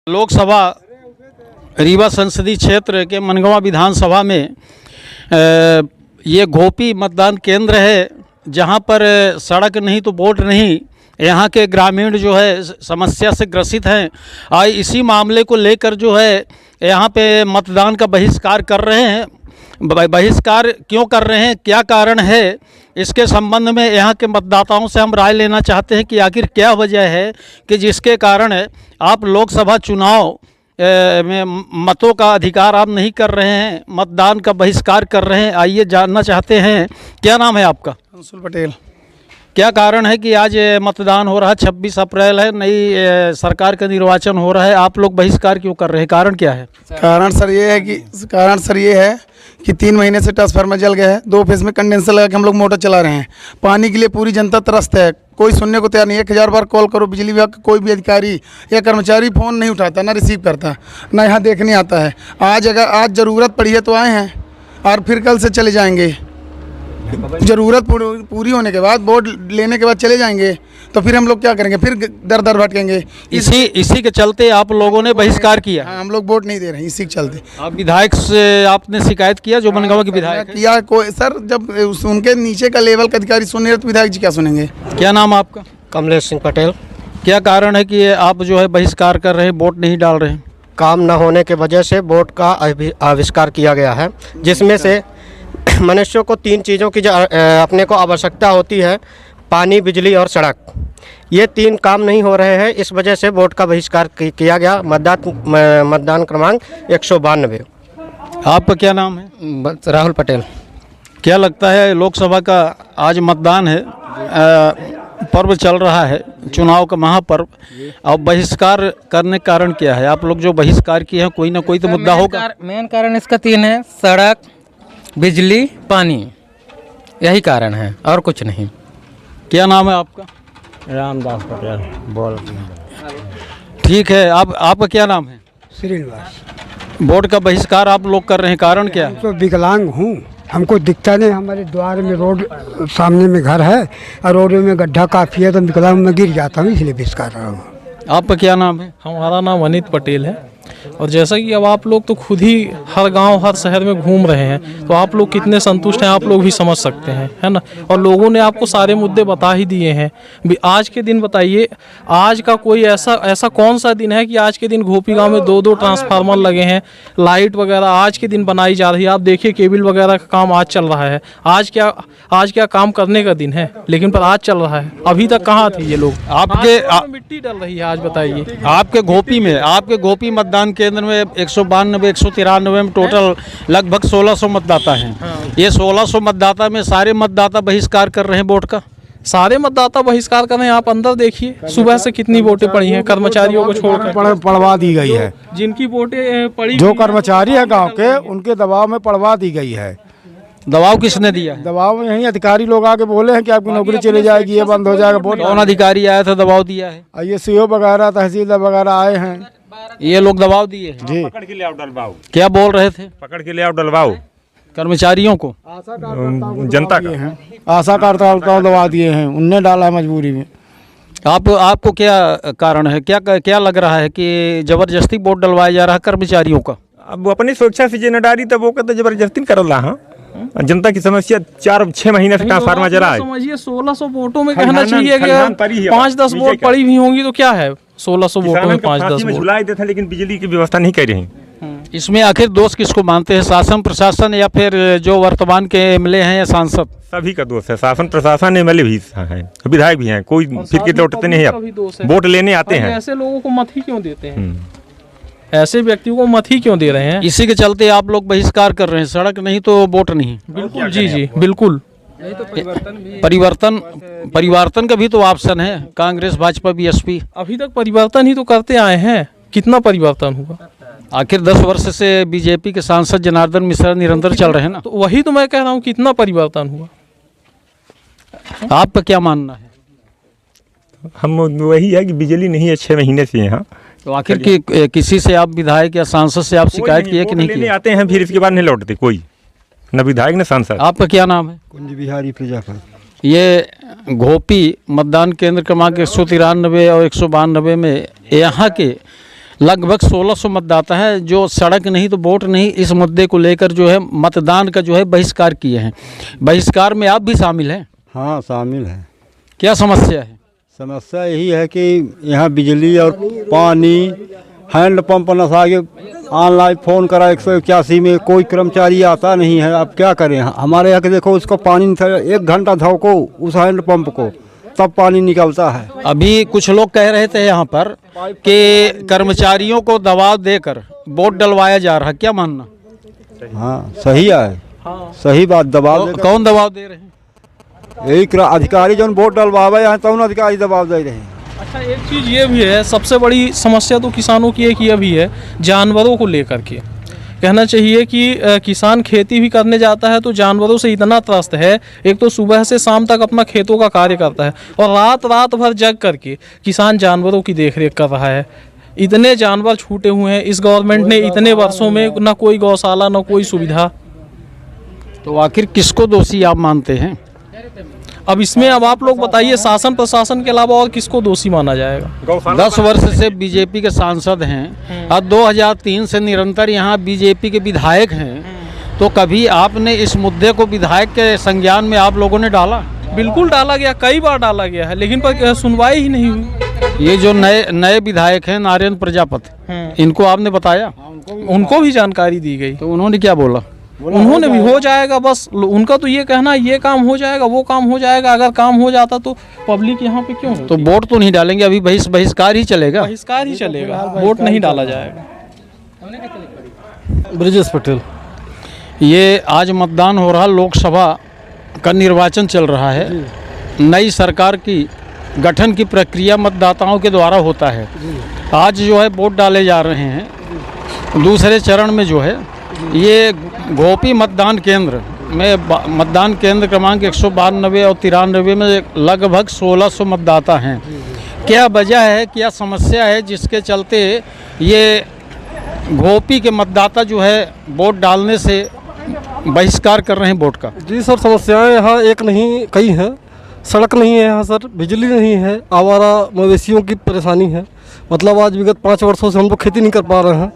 लोकसभा रीवा संसदीय क्षेत्र के मनगवा विधानसभा में ये घोपी मतदान केंद्र है, जहां पर सड़क नहीं तो वोट नहीं। यहाँ के ग्रामीण जो है समस्या से ग्रसित हैं और इसी मामले को लेकर जो है यहाँ पे मतदान का बहिष्कार कर रहे हैं। बहिष्कार क्यों कर रहे हैं, क्या कारण है, इसके संबंध में यहाँ के मतदाताओं से हम राय लेना चाहते हैं कि आखिर क्या वजह है कि जिसके कारण आप लोकसभा चुनाव में मतों का अधिकार आप नहीं कर रहे हैं, मतदान का बहिष्कार कर रहे हैं। आइए जानना चाहते हैं, क्या नाम है आपका? अंशुल पटेल। क्या कारण है कि आज मतदान हो रहा है, 26 अप्रैल है, नई सरकार का निर्वाचन हो रहा है, आप लोग बहिष्कार क्यों कर रहे हैं, कारण क्या है? कारण सर ये है कि 3 महीने से ट्रांसफार्मर जल गया है, 2 फेज में कंडेंसर लगा के हम लोग मोटर चला रहे हैं। पानी के लिए पूरी जनता त्रस्त है, कोई सुनने को तैयार नहीं। 1000 बार कॉल करो, बिजली विभाग का कोई भी अधिकारी या कर्मचारी फ़ोन नहीं उठाता, ना रिसीव करता, ना यहाँ देखने आता है। आज ज़रूरत पड़ी है तो आए हैं और फिर कल से चले जाएंगे। ज़रूरत पूरी होने के बाद, वोट लेने के बाद चले जाएंगे, तो फिर हम लोग क्या करेंगे, फिर दर दर भटकेंगे। इसी के चलते आप लोगों ने बहिष्कार किया? हाँ, हम लोग वोट नहीं दे रहे हैं, इसी के चलते। आप विधायक से आपने शिकायत किया, जो मनगांव के विधायक किया? कोई सर, जब उनके नीचे का लेवल का अधिकारी सुन रहे तो विधायक जी क्या सुनेंगे? क्या नाम है आपका? कमलेश सिंह पटेल। क्या कारण है कि आप जो है बहिष्कार कर रहे हैं, वोट नहीं डाल रहे हैं? काम न होने के वजह से वोट का आविष्कार किया गया है, जिसमें से मनुष्यों को 3 चीज़ों की अपने को आवश्यकता होती है, पानी, बिजली और सड़क। ये 3 काम नहीं हो रहे हैं, इस वजह से वोट का बहिष्कार किया गया। मतदान क्रमांक 192। आपका क्या नाम है? राहुल पटेल। क्या लगता है, लोकसभा का आज मतदान है, पर्व चल रहा है, चुनाव का महापर्व, और बहिष्कार करने का कारण क्या है? आप लोग जो बहिष्कार किए हैं, कोई ना कोई तो मुद्दा होगा। मेन कारण इसका 3 है, सड़क, बिजली, पानी, यही कारण है और कुछ नहीं। क्या नाम है आपका? रामदास पटेल। बोल। ठीक है, आपका क्या नाम है? श्रीनिवास। वोट का बहिष्कार आप लोग कर रहे हैं, कारण क्या है? तो विकलांग हूँ, हमको दिखता नहीं। हमारे द्वार में रोड सामने में घर है और रोड में गड्ढा काफ़ी है, तो विकलांग में गिर जाता हूँ, इसलिए बहिष्कार रहा हूँ। आपका क्या नाम है? हमारा नाम अनित पटेल है। और जैसा कि अब आप लोग तो खुद ही हर गांव हर शहर में घूम रहे हैं, तो आप लोग कितने संतुष्ट हैं आप लोग भी समझ सकते हैं, है ना। और लोगों ने आपको सारे मुद्दे बता ही दिए हैं। भी आज के दिन बताइए, आज का कोई ऐसा कौन सा दिन है कि आज के दिन घोपी गांव में 2-2 ट्रांसफार्मर लगे हैं, लाइट वगैरह आज के दिन बनाई जा रही है। आप देखिए, केबल वगैरह का काम आज चल रहा है। आज क्या काम करने का दिन है, लेकिन पर आज चल रहा है। अभी तक कहाँ थे ये लोग? मिट्टी डल रही है आज, बताइए। आपके घोपी मतदान केंद्र में 192 193 में टोटल लगभग 1600 मतदाता हैं। ये 1600 मतदाता में सारे मतदाता बहिष्कार कर रहे हैं वोट का? सारे मतदाता बहिष्कार कर रहे हैं। आप अंदर देखिए, सुबह से कितनी वोटें पड़ी हैं, कर्मचारियों को छोड़कर पड़वा दी गई है। जिनकी वोटें पड़ी, जो कर्मचारी है गांव के, उनके दबाव में पड़वा दी गई है। दबाव किसने दिया है? दबाव यही अधिकारी लोग आके बोले हैं कि आपकी नौकरी चली जाएगी, ये बंद हो जाएगा। कौन अधिकारी आया था दबाव दिया है? ये सीओ वगैरह, तहसीलदार वगैरह आए हैं, ये लोग दबाव दिए हैं जी। पकड़ के ले आओ डलवाओ। क्या बोल रहे थे? पकड़ के ले आओ डलवाओ। कर्मचारियों को, जनता का, आशा कार्यकर्ताओं दबा दिए हैं, उनने डाला है मजबूरी में। आपको क्या कारण है, क्या लग रहा है कि जबरदस्ती वोट डलवाया जा रहा है कर्मचारियों का? अब अपनी सुरक्षा से न डाली तब वो कहते जबरदस्ती कर रहा है। जनता की समस्या 4-6 महीने से ट्रांसफार्मर जला है। समझिए 1600 वोटों में कहना चाहिए कि 5-10 वोट पड़ी भी होंगी तो क्या है, 1600 वोटों में 5-10 वोट झुला देते, लेकिन बिजली की व्यवस्था नहीं कर रही। इसमें आखिर दोष किसको मानते हैं, शासन प्रशासन या फिर जो वर्तमान के एमएलए हैं या सांसद? सभी का दोष है, शासन प्रशासन एमएलए भी है, विधायक भी हैं, कोई फिर के लौटते नहीं है, वोट लेने आते हैं। ऐसे लोगों को मत ही क्यों देते हैं, ऐसे व्यक्तियों को मत ही क्यों दे रहे हैं? इसी के चलते आप लोग बहिष्कार कर रहे हैं, सड़क नहीं तो वोट नहीं। बिल्कुल जी, बिल्कुल। परिवर्तन का भी तो ऑप्शन है, कांग्रेस भाजपा बीएसपी। अभी तक परिवर्तन ही तो करते आए हैं, कितना परिवर्तन हुआ? आखिर 10 वर्ष से बीजेपी के सांसद जनार्दन मिश्रा निरंतर चल रहे हैं ना। तो वही तो मैं कह रहा हूँ, कितना परिवर्तन हुआ? आपका क्या मानना है? हम वही है कि बिजली नहीं है 6 महीने से यहाँ। तो आखिर किसी से आप विधायक या सांसद से आप शिकायत किए कि नहीं किए? आते हैं, फिर इसके बाद नहीं लौटते कोई, न विधायक न सांसद। आपका क्या नाम है? कुंज बिहारी प्रजापति। ये घोपी मतदान केंद्र क्रमांक 193 और 192 में यहाँ के लगभग 1600 मतदाता हैं जो सड़क नहीं तो वोट नहीं इस मुद्दे को लेकर जो है मतदान का जो है बहिष्कार किए हैं। बहिष्कार में आप भी शामिल हैं? हाँ शामिल है। क्या समस्या है? समस्या यही है कि यहाँ बिजली और पानी, हैंड पंप नशा के ऑनलाइन फ़ोन करा 181 में, कोई कर्मचारी आता नहीं है। अब क्या करें? हमारे यहाँ के देखो उसको पानी 1 घंटा धोको उस हैंड पंप को, तब पानी निकलता है। अभी कुछ लोग कह रहे थे यहाँ पर कि कर्मचारियों को दबाव देकर वोट डलवाया जा रहा है, क्या मानना? हाँ सही है, सही बात। दबाव कौन दबाव दे रहे हैं? यही अधिकारी जो वोट डलवावे हैं तो अधिकारी दबाव दे रहे हैं। अच्छा, एक चीज़ ये भी है, सबसे बड़ी समस्या तो किसानों की एक ये भी है जानवरों को लेकर के। कहना चाहिए कि किसान खेती भी करने जाता है तो जानवरों से इतना त्रस्त है, एक तो सुबह से शाम तक अपना खेतों का कार्य करता है और रात भर जग करके किसान जानवरों की देखरेख कर रहा है। इतने जानवर छूटे हुए हैं इस गवर्नमेंट ने इतने वर्षों में, ना कोई गौशाला ना कोई सुविधा। तो आखिर किसको दोषी आप मानते हैं? अब इसमें अब आप लोग बताइए, शासन प्रशासन के अलावा और किसको दोषी माना जाएगा? 10 वर्ष से बीजेपी के सांसद हैं और 2003 से निरंतर यहाँ बीजेपी के विधायक हैं, तो कभी आपने इस मुद्दे को विधायक के संज्ञान में आप लोगों ने डाला? बिल्कुल डाला गया, कई बार डाला गया है, लेकिन पर सुनवाई ही नहीं हुई। ये जो नए विधायक हैं नारायण प्रजापति, इनको आपने बताया? उनको भी जानकारी दी गई तो उन्होंने क्या बोला? उन्होंने भी हो जाएगा, बस उनका तो ये कहना ये काम हो जाएगा वो काम हो जाएगा। अगर काम हो जाता तो पब्लिक यहाँ पे क्यों? तो वोट तो नहीं डालेंगे, अभी बहिष्कार ही चलेगा? बहिष्कार ही चलेगा, वोट नहीं डाला जाएगा। ब्रजेश पटेल। ये आज मतदान हो रहा, लोकसभा का निर्वाचन चल रहा है। नई सरकार की गठन की प्रक्रिया मतदाताओं के द्वारा होता है। आज जो है वोट डाले जा रहे हैं। दूसरे चरण में जो है ये गोपी मतदान केंद्र में मतदान केंद्र क्रमांक 192 और 93 में लगभग 1600 मतदाता हैं। क्या वजह है, क्या समस्या है जिसके चलते ये गोपी के मतदाता जो है वोट डालने से बहिष्कार कर रहे हैं वोट का? जी सर, समस्याएं यहाँ एक नहीं कई हैं। सड़क नहीं है यहाँ सर, बिजली नहीं है, आवारा मवेशियों की परेशानी है। मतलब आज विगत 5 वर्षों से हम लोग खेती नहीं कर पा रहे हैं।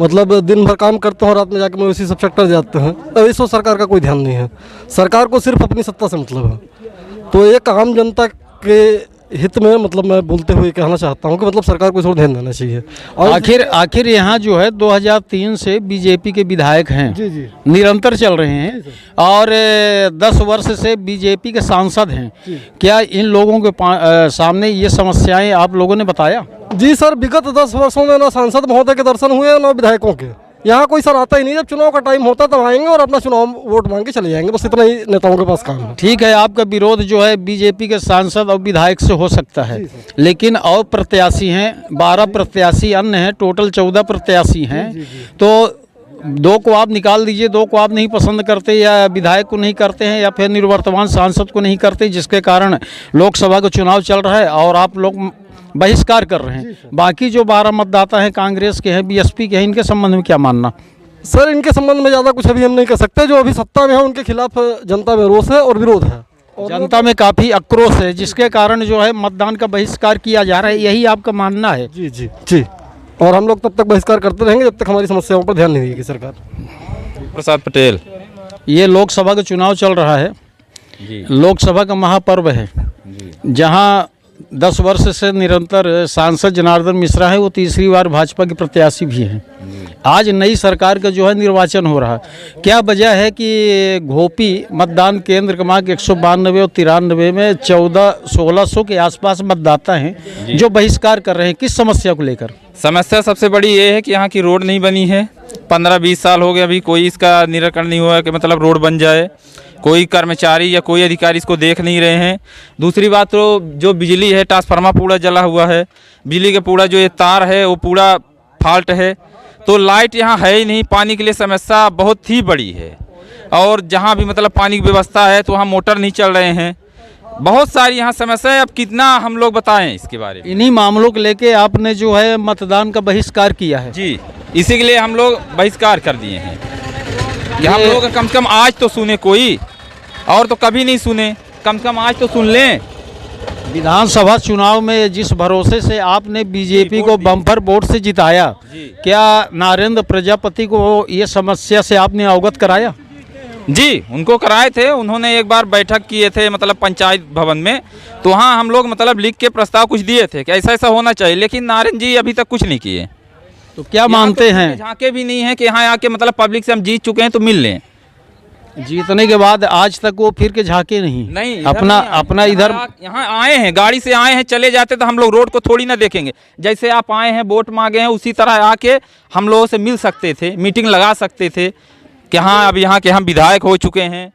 मतलब दिन भर काम करते हैं और रात में जाकर मवेशी सब सेक्टर जाते हैं। अब इस वक्त सरकार का कोई ध्यान नहीं है। सरकार को सिर्फ अपनी सत्ता से मतलब है। तो एक आम जनता के हित में मतलब मैं बोलते हुए कहना चाहता हूँ कि मतलब सरकार को इस ओर ध्यान देना चाहिए। और आखिर यहाँ जो है 2003 से बीजेपी के विधायक हैं, जी निरंतर चल रहे हैं और 10 वर्ष से बीजेपी के सांसद हैं। क्या इन लोगों के सामने ये समस्याएं आप लोगों ने बताया? जी सर, विगत 10 वर्षों में ना सांसद महोदय के दर्शन हुए ना विधायकों के। यहाँ कोई सर आता ही नहीं। जब चुनाव का टाइम होता तब आएंगे और अपना चुनाव वोट मांग के चले जाएंगे। बस इतना ही नेताओं के पास काम है। ठीक है, आपका विरोध जो है बीजेपी के सांसद और विधायक से हो सकता है, लेकिन और प्रत्याशी हैं, 12 प्रत्याशी अन्य हैं, टोटल 14 प्रत्याशी हैं। तो 2 को आप निकाल दीजिए, 2 को आप नहीं पसंद करते या विधायक को नहीं करते हैं या फिर निवर्तमान सांसद को नहीं करते, जिसके कारण लोकसभा का चुनाव चल रहा है और आप लोग बहिष्कार कर रहे हैं। बाकी जो 12 मतदाता हैं कांग्रेस के हैं, बीएसपी के हैं, इनके संबंध में क्या मानना? सर इनके संबंध में ज़्यादा कुछ अभी हम नहीं कह सकते। जो अभी सत्ता में है उनके खिलाफ जनता में रोष है और विरोध है। जनता में काफ़ी आक्रोश है, जिसके कारण जो है मतदान का बहिष्कार किया जा रहा है, यही आपका मानना है? जी। और हम लोग तब तक बहिष्कार करते रहेंगे जब तक हमारी समस्याओं पर ध्यान नहीं देगी सरकार। प्रसाद पटेल। ये लोकसभा का चुनाव चल रहा है। लोकसभा का महापर्व है, जहाँ 10 वर्ष से निरंतर सांसद जनार्दन मिश्रा है, वो तीसरी बार भाजपा के प्रत्याशी भी हैं। आज नई सरकार का जो है निर्वाचन हो रहा है। क्या वजह है कि घोपी मतदान केंद्र क्रमांक 192 और 93 में 1600 के आसपास मतदाता हैं जो बहिष्कार कर रहे हैं? किस समस्या को लेकर? समस्या सबसे बड़ी ये है कि यहाँ की रोड नहीं बनी है। 15-20 साल हो गए, अभी कोई इसका निराकरण नहीं हुआ है कि मतलब रोड बन जाए। कोई कर्मचारी या कोई अधिकारी इसको देख नहीं रहे हैं। दूसरी बात तो जो बिजली है, ट्रांसफार्मर पूरा जला हुआ है, बिजली का पूरा जो ये तार है वो पूरा फॉल्ट है। तो लाइट यहाँ है ही नहीं। पानी के लिए समस्या बहुत ही बड़ी है और जहाँ भी मतलब पानी की व्यवस्था है तो वहाँ मोटर नहीं चल रहे हैं। बहुत सारी यहाँ समस्या है। अब कितना हम लोग बताएं इसके बारे में? इन्हीं मामलों को लेके आपने जो है मतदान का बहिष्कार किया है? जी, इसी के लिए हम लोग बहिष्कार कर दिए हैं कि हम लोग कम से कम आज तो सुने कोई, और तो कभी नहीं सुने, कम से कम आज तो सुन लें। विधानसभा चुनाव में जिस भरोसे से आपने बीजेपी को बम्पर वोट से जिताया, क्या नरेंद्र प्रजापति को ये समस्या से आपने अवगत कराया? जी, उनको कराए थे। उन्होंने एक बार बैठक किए थे मतलब पंचायत भवन में, तो वहाँ हम लोग मतलब लिख के प्रस्ताव कुछ दिए थे कि ऐसा ऐसा होना चाहिए, लेकिन नारायण जी अभी तक कुछ नहीं किए। तो क्या मानते हैं? झांके भी नहीं है कि यहाँ आके मतलब पब्लिक से हम जीत चुके हैं तो मिल लें। जीतने के बाद आज तक वो फिर के झांके नहीं अपना इधर यहाँ आए हैं, गाड़ी से आए हैं, चले जाते तो हम लोग रोड को थोड़ी ना देखेंगे। जैसे आप आए हैं वोट मांगे हैं, उसी तरह आके हम लोगों से मिल सकते थे, मीटिंग लगा सकते थे कि हाँ अब यहाँ के हम विधायक हो चुके हैं,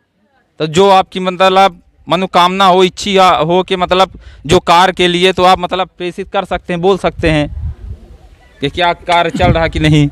तो जो आपकी मतलब मनोकामना हो, इच्छा हो कि मतलब जो कार्य के लिए, तो आप मतलब प्रेषित कर सकते हैं, बोल सकते हैं कि क्या कार्य चल रहा कि नहीं।